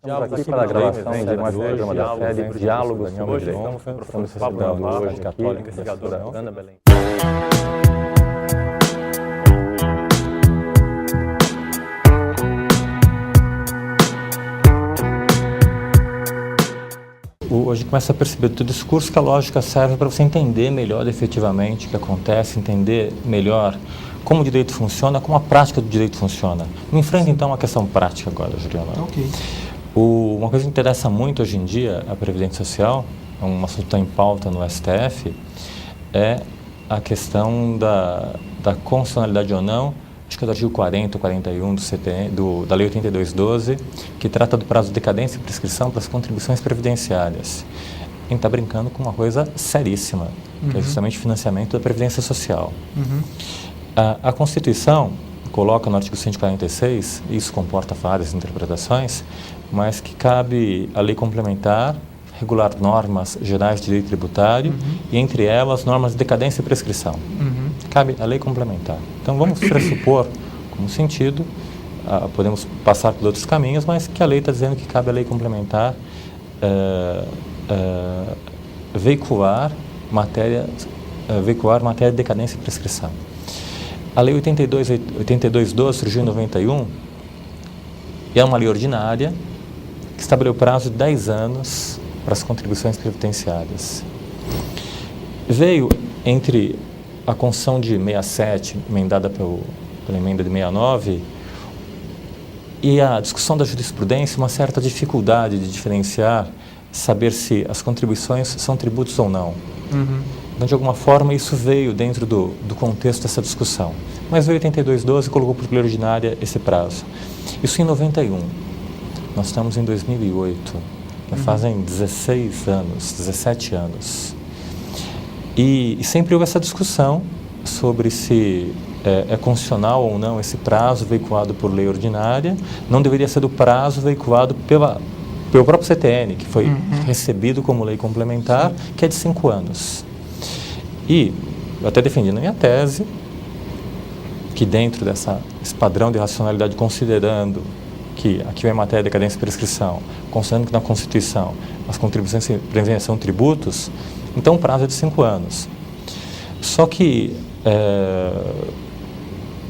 Estamos aqui para a gravação de mais um programa da série Diálogos sobre Direito. Estamos recebendo hoje Católica investigadora Ana Belém. Hoje começa a perceber do discurso que a lógica serve para você entender melhor efetivamente o que acontece, entender melhor como o direito funciona, como a prática do direito funciona. Me enfrenta então uma questão prática agora, Juliana. Ok. Uma coisa que interessa muito hoje em dia a Previdência Social, é um assunto que está em pauta no STF, é a questão da constitucionalidade ou não, acho que é do artigo 40 ou 41 da Lei 8212, que trata do prazo de decadência e prescrição para as contribuições previdenciárias. A gente está brincando com uma coisa seríssima, que é justamente o financiamento da Previdência Social. A Constituição coloca no artigo 146, isso comporta várias interpretações, mas que cabe a lei complementar regular normas gerais de direito tributário e, entre elas, normas de decadência e prescrição. Cabe a lei complementar. Então, vamos pressupor, como sentido, podemos passar por outros caminhos, mas que a lei está dizendo que cabe a lei complementar veicular matéria de decadência e prescrição. A Lei 8212 surgiu em 91 e é uma lei ordinária que estabeleceu prazo de 10 anos para as contribuições previdenciárias. Veio entre a Constituição de 67, emendada pela emenda de 69, e a discussão da jurisprudência, uma certa dificuldade de diferenciar, saber se as contribuições são tributos ou não. Então, de alguma forma, isso veio dentro do contexto dessa discussão. Mas veio 8212 e colocou por lei ordinária esse prazo. Isso em 91. Nós estamos em 2008. Já fazem 16 anos, 17 anos. E sempre houve essa discussão sobre se é constitucional ou não esse prazo veiculado por lei ordinária. Não deveria ser do prazo veiculado pelo próprio CTN, que foi recebido como lei complementar, que é de 5 anos. E eu até defendi na minha tese que dentro desse padrão de racionalidade, considerando que aqui é matéria de decadência e prescrição, considerando que na Constituição as contribuições previdenciárias são tributos, então o prazo é de 5 anos. Só que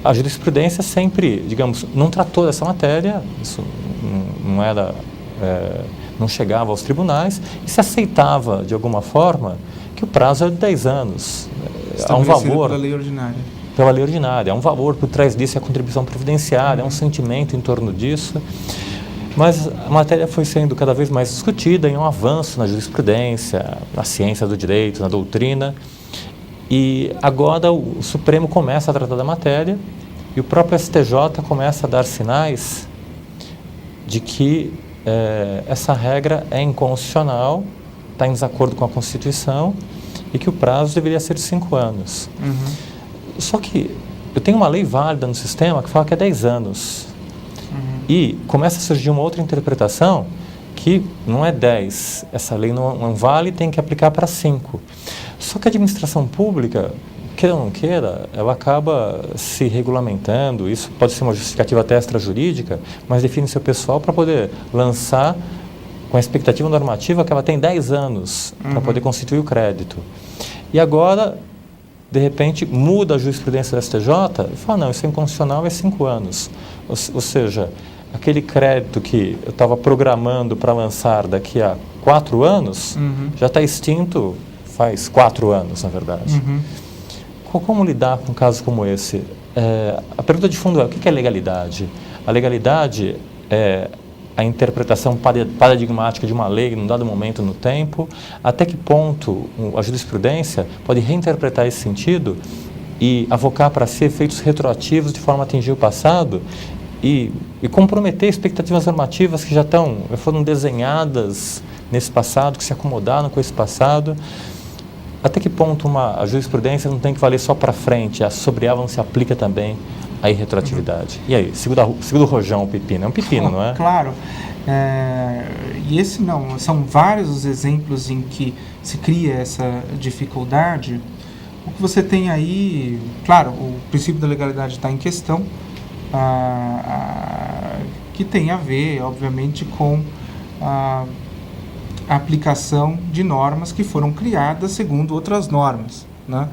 a jurisprudência sempre, digamos, não tratou dessa matéria, isso não chegava aos tribunais e se aceitava de alguma forma que o prazo é de 10 anos. Há um valor pela lei ordinária. Pela lei ordinária. Há um valor por trás disso, é a contribuição previdenciária, há um sentimento em torno disso. Mas a matéria foi sendo cada vez mais discutida em um avanço na jurisprudência, na ciência do direito, na doutrina. E agora o Supremo começa a tratar da matéria e o próprio STJ começa a dar sinais de que essa regra é inconstitucional, está em desacordo com a Constituição e que o prazo deveria ser de 5 anos. Só que eu tenho uma lei válida no sistema que fala que é 10 anos. E começa a surgir uma outra interpretação que não é 10. Essa lei não vale e tem que aplicar para 5. Só que a administração pública, queira ou não queira, ela acaba se regulamentando. Isso pode ser uma justificativa até extrajurídica, mas define seu pessoal para poder lançar com a expectativa normativa que ela tem 10 anos para poder constituir o crédito. E agora, de repente, muda a jurisprudência do STJ e fala, não, isso é inconstitucional, é 5 anos. Ou seja, aquele crédito que eu estava programando para lançar daqui a 4 anos, já está extinto faz 4 anos, na verdade. Como lidar com um caso como esse? A pergunta de fundo é, o que é legalidade? A legalidade é a interpretação paradigmática de uma lei num dado momento no tempo, até que ponto a jurisprudência pode reinterpretar esse sentido e avocar para si efeitos retroativos de forma a atingir o passado e comprometer expectativas normativas que já foram desenhadas nesse passado, que se acomodaram com esse passado. Até que ponto a jurisprudência não tem que valer só para frente, sobre ela não se aplica também a irretroatividade. E aí, segundo o Rojão, o pepino. É um pepino, não é? Claro. E esse não. São vários os exemplos em que se cria essa dificuldade. O que você tem aí, claro, o princípio da legalidade está em questão, que tem a ver, obviamente, com a aplicação de normas que foram criadas segundo outras normas, né?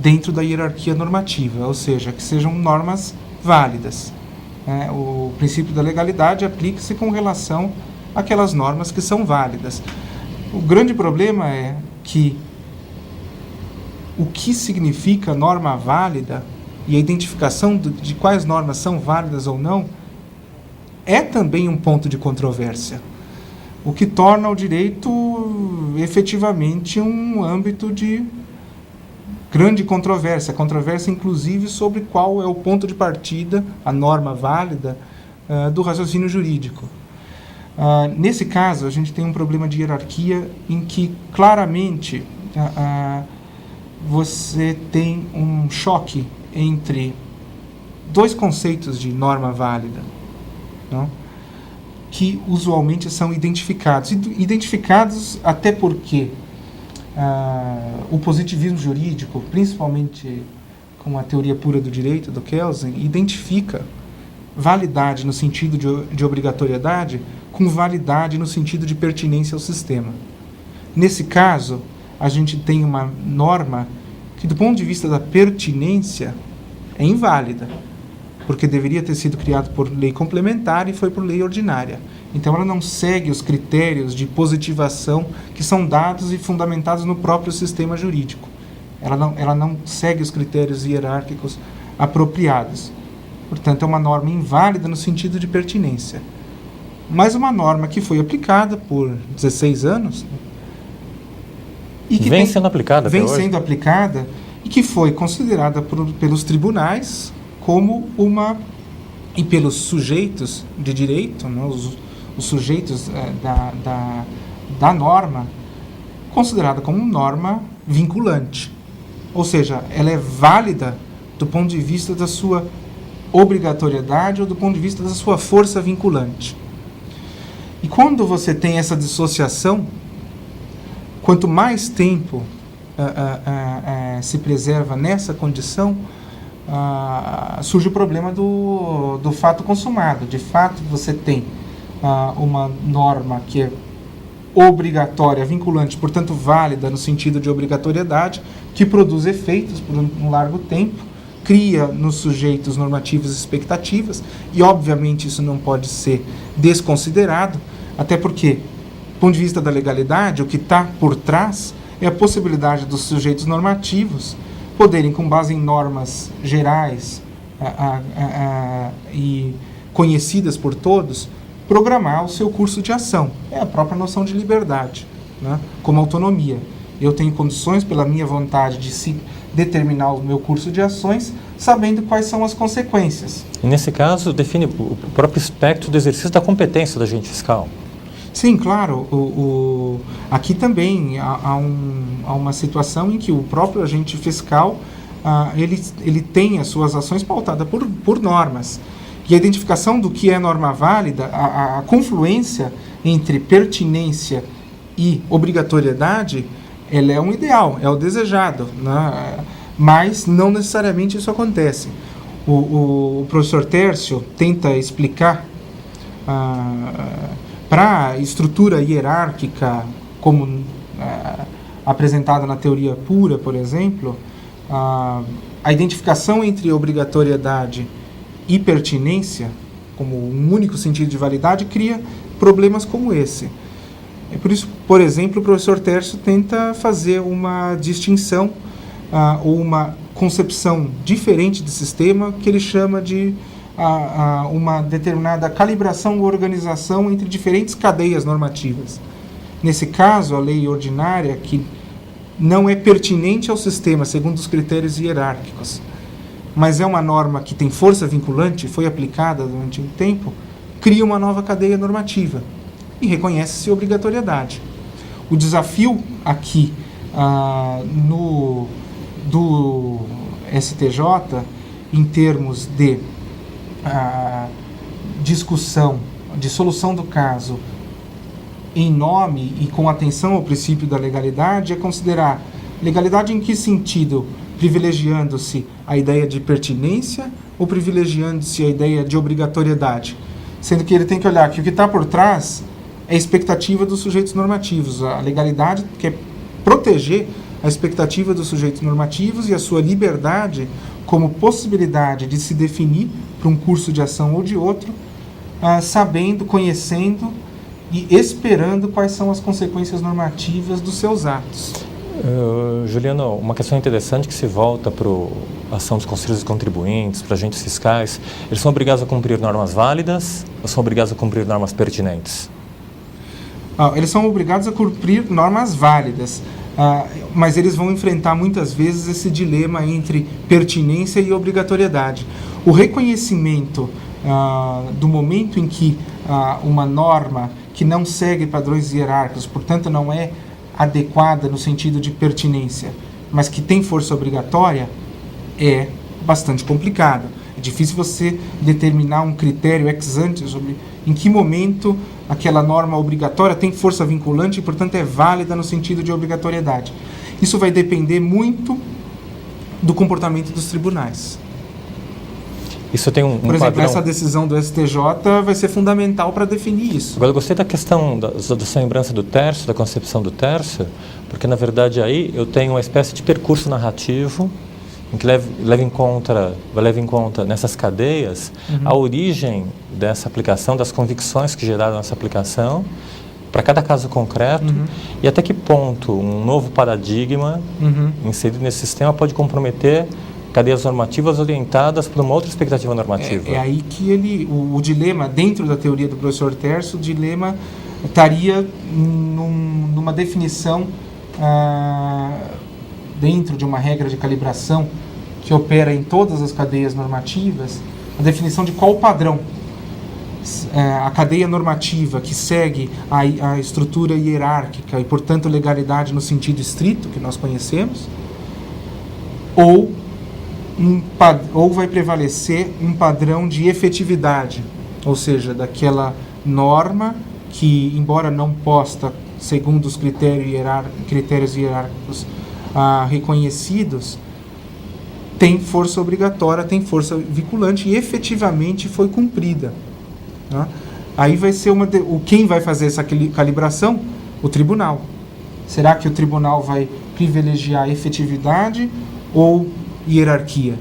Dentro da hierarquia normativa, ou seja, que sejam normas válidas. O princípio da legalidade aplica-se com relação àquelas normas que são válidas. O grande problema é que o que significa norma válida e a identificação de quais normas são válidas ou não é também um ponto de controvérsia, o que torna o direito efetivamente um âmbito de grande controvérsia inclusive sobre qual é o ponto de partida, a norma válida do raciocínio jurídico. Nesse caso, a gente tem um problema de hierarquia em que claramente você tem um choque entre dois conceitos de norma válida, não? Que usualmente são identificados até porque o positivismo jurídico, principalmente com a teoria pura do direito, do Kelsen, identifica validade no sentido de obrigatoriedade com validade no sentido de pertinência ao sistema. Nesse caso, a gente tem uma norma que, do ponto de vista da pertinência, é inválida, porque deveria ter sido criada por lei complementar e foi por lei ordinária. Então, ela não segue os critérios de positivação que são dados e fundamentados no próprio sistema jurídico. Ela não segue os critérios hierárquicos apropriados. Portanto, é uma norma inválida no sentido de pertinência. Mas uma norma que foi aplicada por 16 anos... E que vem sendo aplicada até hoje. Vem sendo aplicada e que foi considerada pelos tribunais como uma... E pelos sujeitos de direito, né, os sujeitos da norma, considerada como norma vinculante. Ou seja, ela é válida do ponto de vista da sua obrigatoriedade ou do ponto de vista da sua força vinculante. E quando você tem essa dissociação, quanto mais tempo se preserva nessa condição, surge o problema do fato consumado. De fato, você tem uma norma que é obrigatória, vinculante, portanto válida no sentido de obrigatoriedade, que produz efeitos por um largo tempo, cria nos sujeitos normativos expectativas, e obviamente isso não pode ser desconsiderado, até porque, do ponto de vista da legalidade, o que está por trás é a possibilidade dos sujeitos normativos poderem, com base em normas gerais e conhecidas por todos, programar o seu curso de ação. É a própria noção de liberdade, né? Como autonomia. Eu tenho condições, pela minha vontade, de se determinar o meu curso de ações, sabendo quais são as consequências. E nesse caso, define o próprio espectro do exercício da competência do agente fiscal. Sim, claro. Aqui também há uma situação em que o próprio agente fiscal ele tem as suas ações pautadas por normas. E a identificação do que é norma válida, a confluência entre pertinência e obrigatoriedade, ela é um ideal, é o desejado, né? Mas não necessariamente isso acontece. O professor Tércio tenta explicar para a estrutura hierárquica, como apresentada na teoria pura, por exemplo, a identificação entre obrigatoriedade e pertinência, como um único sentido de validade, cria problemas como esse. É por isso, por exemplo, o professor Tércio tenta fazer uma distinção ou uma concepção diferente do sistema, que ele chama de uma determinada calibração ou organização entre diferentes cadeias normativas. Nesse caso, a lei ordinária, que não é pertinente ao sistema segundo os critérios hierárquicos, mas é uma norma que tem força vinculante, foi aplicada durante um tempo, cria uma nova cadeia normativa e reconhece-se obrigatoriedade. O desafio aqui do STJ, em termos de discussão, de solução do caso em nome e com atenção ao princípio da legalidade, é considerar legalidade em que sentido? Privilegiando-se a ideia de pertinência ou privilegiando-se a ideia de obrigatoriedade? sendo que ele tem que olhar que o que está por trás é a expectativa dos sujeitos normativos. A legalidade quer proteger a expectativa dos sujeitos normativos e a sua liberdade como possibilidade de se definir para um curso de ação ou de outro, sabendo, conhecendo e esperando quais são as consequências normativas dos seus atos. Juliano, uma questão interessante que se volta para a ação dos conselhos contribuintes, para agentes fiscais, eles são obrigados a cumprir normas válidas ou são obrigados a cumprir normas pertinentes? Eles são obrigados a cumprir normas válidas, mas eles vão enfrentar muitas vezes esse dilema entre pertinência e obrigatoriedade. O reconhecimento do momento em que uma norma que não segue padrões hierárquicos, portanto não é adequada no sentido de pertinência, mas que tem força obrigatória, é bastante complicado. É difícil você determinar um critério ex ante sobre em que momento aquela norma obrigatória tem força vinculante e, portanto, é válida no sentido de obrigatoriedade. Isso vai depender muito do comportamento dos tribunais. Isso tem um Por exemplo, padrão. essa decisão do STJ vai ser fundamental para definir isso. Agora, eu gostei da questão da sua lembrança do terço, da concepção do terço, porque, na verdade, aí eu tenho uma espécie de percurso narrativo em que leva em conta nessas cadeias a origem dessa aplicação, das convicções que geraram essa aplicação, para cada caso concreto, e até que ponto um novo paradigma inserido nesse sistema pode comprometer cadeias normativas orientadas para uma outra expectativa normativa. É aí que o dilema, dentro da teoria do professor Terço, o dilema estaria numa definição dentro de uma regra de calibração que opera em todas as cadeias normativas, a definição de qual padrão a cadeia normativa que segue a estrutura hierárquica e, portanto, legalidade no sentido estrito que nós conhecemos, ou vai prevalecer um padrão de efetividade, ou seja, daquela norma que, embora não posta segundo os critérios hierárquicos reconhecidos, tem força obrigatória, tem força vinculante e efetivamente foi cumprida. Né? Aí vai ser quem vai fazer essa calibração? O tribunal. Será que o tribunal vai privilegiar efetividade ou hierarquia?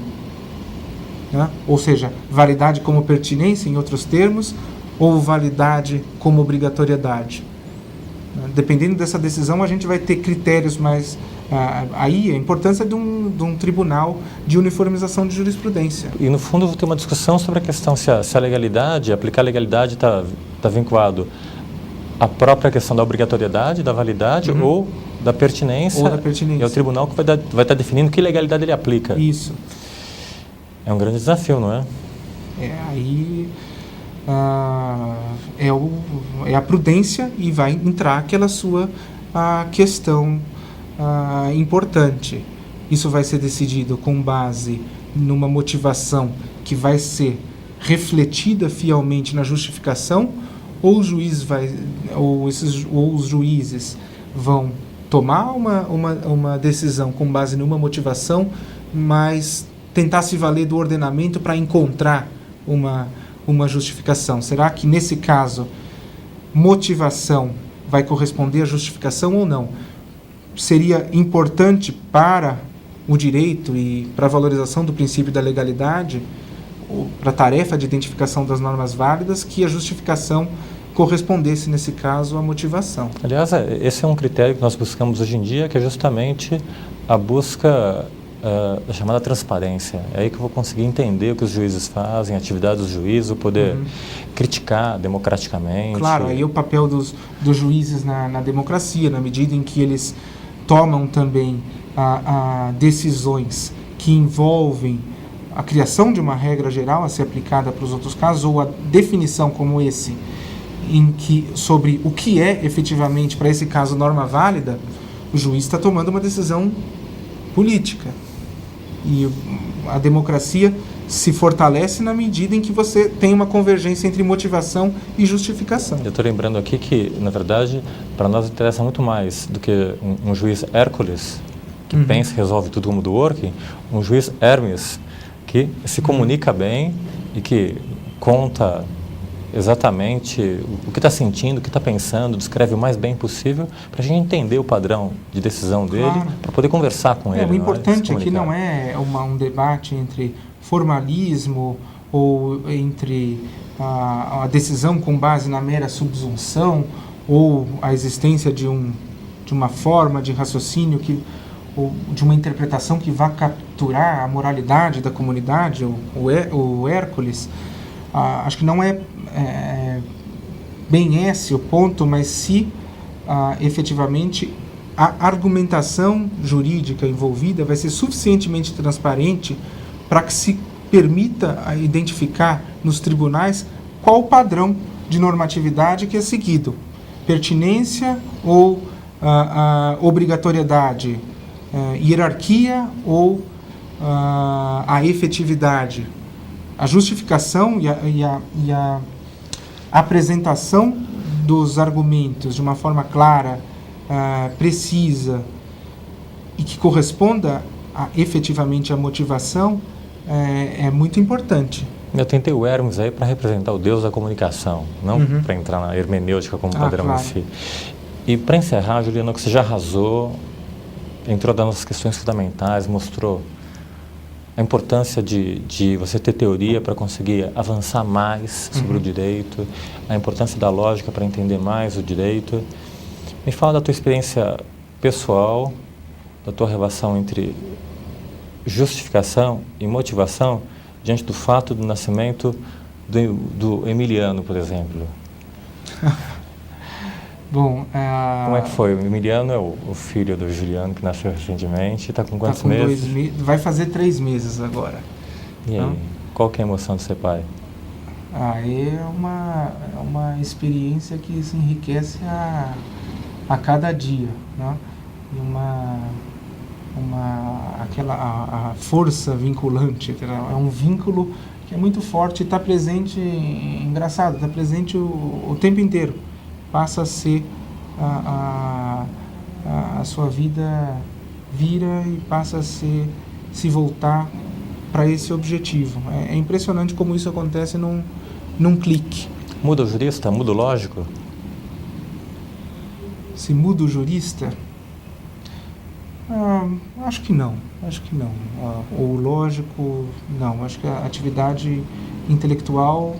Né? Ou seja, validade como pertinência, em outros termos, ou validade como obrigatoriedade? Dependendo dessa decisão, a gente vai ter critérios mais... aí a importância de um tribunal de uniformização de jurisprudência. E, no fundo, vou ter uma discussão sobre a questão se a legalidade, aplicar a legalidade está vinculado à própria questão da obrigatoriedade, da validade ou da pertinência. Ou da pertinência. E é o tribunal que vai estar definindo que legalidade ele aplica. Isso. É um grande desafio, não é? Aí... é a prudência e vai entrar aquela sua questão importante. Isso vai ser decidido com base numa motivação que vai ser refletida fielmente na justificação, ou o juiz ou os juízes vão tomar uma decisão com base numa motivação, mas tentar se valer do ordenamento para encontrar uma justificação. Será que, nesse caso, motivação vai corresponder à justificação ou não? Seria importante para o direito e para a valorização do princípio da legalidade, para a tarefa de identificação das normas válidas, que a justificação correspondesse, nesse caso, à motivação. Aliás, esse é um critério que nós buscamos hoje em dia, que é justamente a busca da chamada transparência. É aí que eu vou conseguir entender o que os juízes fazem, a atividade dos juízes, o poder criticar democraticamente. Claro, aí é o papel dos juízes na democracia, na medida em que eles tomam também decisões que envolvem a criação de uma regra geral a ser aplicada para os outros casos, ou a definição como esse, sobre o que é efetivamente, para esse caso, norma válida. O juiz está tomando uma decisão política. E a democracia se fortalece na medida em que você tem uma convergência entre motivação e justificação. Eu estou lembrando aqui que, na verdade, para nós interessa muito mais do que um juiz Hércules, que pensa e resolve tudo como do working, um juiz Hermes, que se comunica bem e que conta exatamente o que está sentindo, o que está pensando, descreve o mais bem possível para a gente entender o padrão de decisão dele, para poder conversar com ele. O importante aqui não é um debate entre formalismo ou entre a decisão com base na mera subsunção ou a existência de uma forma de raciocínio ou de uma interpretação que vá capturar a moralidade da comunidade, o Hércules. Acho que não é bem esse o ponto, mas se efetivamente a argumentação jurídica envolvida vai ser suficientemente transparente para que se permita identificar nos tribunais qual o padrão de normatividade que é seguido. Pertinência ou obrigatoriedade, hierarquia ou a efetividade. A justificação e a apresentação dos argumentos de uma forma clara, precisa e que corresponda efetivamente à motivação é muito importante. Eu tentei o Hermes aí para representar o Deus da comunicação, não para entrar na hermenêutica como padrão claro. em si. E para encerrar, Juliana, que você já arrasou, entrou nas questões fundamentais, mostrou a importância de você ter teoria para conseguir avançar mais sobre o direito, a importância da lógica para entender mais o direito. Me fala da tua experiência pessoal, da tua relação entre justificação e motivação diante do fato do nascimento do Emiliano, por exemplo. Bom, como é que foi? O Emiliano é o filho do Juliano, que nasceu recentemente. Está com quantos tá com meses? 2 meses? Vai fazer 3 meses agora. E aí, qual que é a emoção de ser pai? É uma experiência que se enriquece a cada dia, né? E a força vinculante, é um vínculo que é muito forte e está presente, engraçado, está presente o tempo inteiro. Passa a ser a sua vida vira e passa a se voltar para esse objetivo. É impressionante como isso acontece num clique. Muda o jurista? Muda o lógico? Se muda o jurista? Acho que não. O lógico, não. Acho que a atividade intelectual